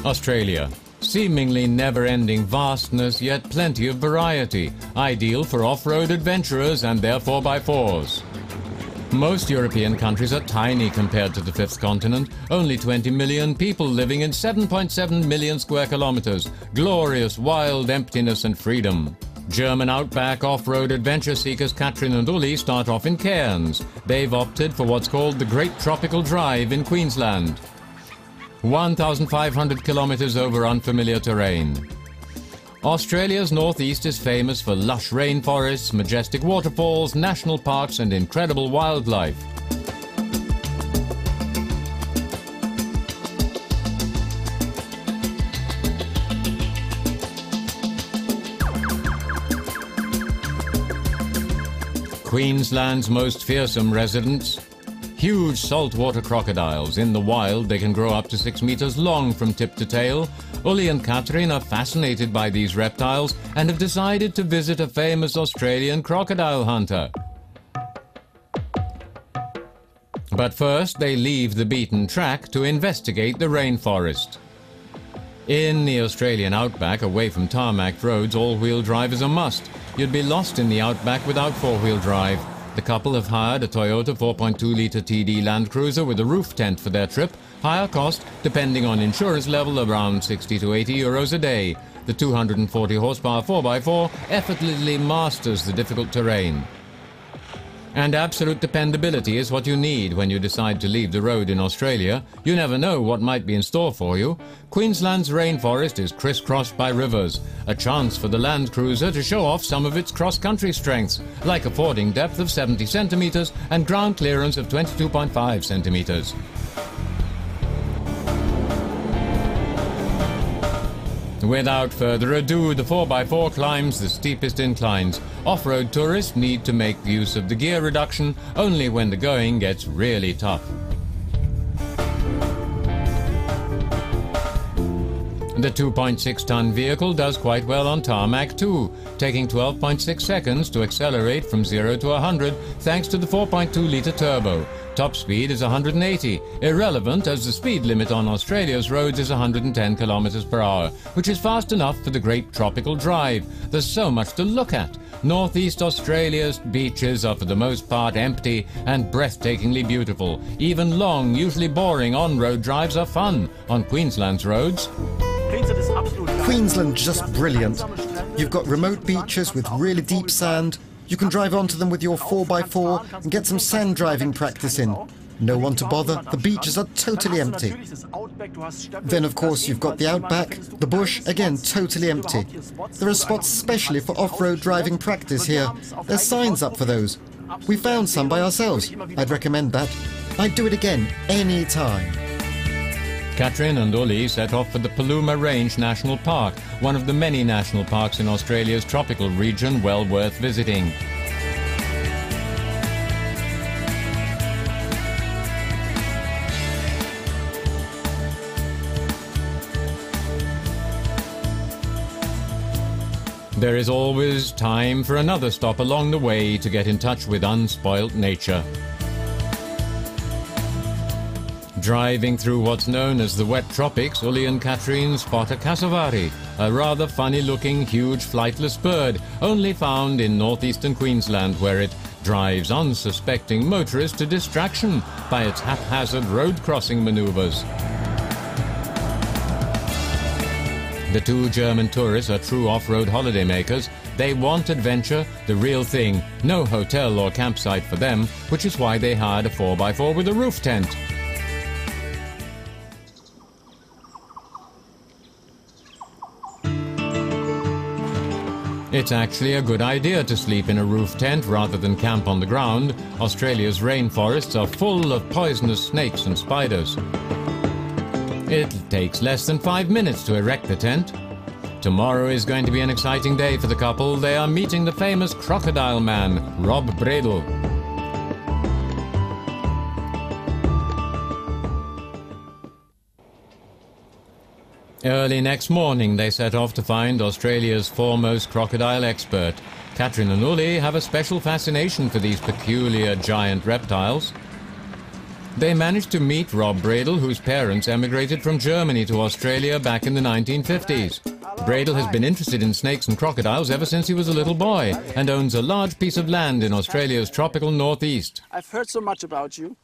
Australia. Seemingly never-ending vastness, yet plenty of variety, ideal for off-road adventurers and their 4x4s. Most European countries are tiny compared to the fifth continent, only 20 million people living in 7.7 million square kilometers, glorious wild emptiness and freedom. German outback off-road adventure seekers Katrin and Uli start off in Cairns. They've opted for what's called the Great Tropical Drive in Queensland. 1,500 kilometers over unfamiliar terrain. Australia's northeast is famous for lush rainforests, majestic waterfalls, national parks and incredible wildlife. Queensland's most fearsome residents. Huge saltwater crocodiles. In the wild, they can grow up to 6 meters long from tip to tail. Uli and Katrin are fascinated by these reptiles and have decided to visit a famous Australian crocodile hunter. But first, they leave the beaten track to investigate the rainforest. In the Australian outback, away from tarmac roads, all-wheel drive is a must. You'd be lost in the outback without four-wheel drive. The couple have hired a Toyota 4.2-litre TD Land Cruiser with a roof tent for their trip. Higher cost, depending on insurance level, around 60 to 80 euros a day. The 240 horsepower 4x4 effortlessly masters the difficult terrain. And absolute dependability is what you need when you decide to leave the road in Australia. You never know what might be in store for you. Queensland's rainforest is crisscrossed by rivers, a chance for the Land Cruiser to show off some of its cross-country strengths, like a fording depth of 70 centimeters and ground clearance of 22.5 centimeters. Without further ado, the 4x4 climbs the steepest inclines. Off-road tourists need to make use of the gear reduction only when the going gets really tough. The 2.6-ton vehicle does quite well on tarmac too, taking 12.6 seconds to accelerate from 0 to 100 thanks to the 4.2-litre turbo. Top speed is 180, irrelevant as the speed limit on Australia's roads is 110 kilometers per hour, which is fast enough for the Great Tropical Drive. There's so much to look at. Northeast Australia's beaches are for the most part empty and breathtakingly beautiful. Even long, usually boring on-road drives are fun on Queensland's roads. Queensland's just brilliant. You've got remote beaches with really deep sand. You can drive onto them with your 4x4 and get some sand driving practice in. No one to bother, the beaches are totally empty. Then of course you've got the outback, the bush, again totally empty. There are spots especially for off-road driving practice here. There's signs up for those. We found some by ourselves. I'd recommend that. I'd do it again, any time. Katrin and Uli set off for the Paluma Range National Park, one of the many national parks in Australia's tropical region well worth visiting. There is always time for another stop along the way to get in touch with unspoilt nature. Driving through what's known as the wet tropics, Uli and Katrin spot a cassowary, a rather funny-looking, huge flightless bird, only found in northeastern Queensland, where it drives unsuspecting motorists to distraction by its haphazard road-crossing maneuvers. The two German tourists are true off-road holidaymakers. They want adventure, the real thing. No hotel or campsite for them, which is why they hired a 4x4 with a roof tent. It's actually a good idea to sleep in a roof tent rather than camp on the ground. Australia's rainforests are full of poisonous snakes and spiders. It takes less than 5 minutes to erect the tent. Tomorrow is going to be an exciting day for the couple. They are meeting the famous crocodile man, Rob Bradle. Early next morning, they set off to find Australia's foremost crocodile expert. Katrin and Uli have a special fascination for these peculiar giant reptiles. They managed to meet Rob Bradel, whose parents emigrated from Germany to Australia back in the 1950s. Bradel has been interested in snakes and crocodiles ever since he was a little boy and owns a large piece of land in Australia's tropical northeast. I've heard so much about you.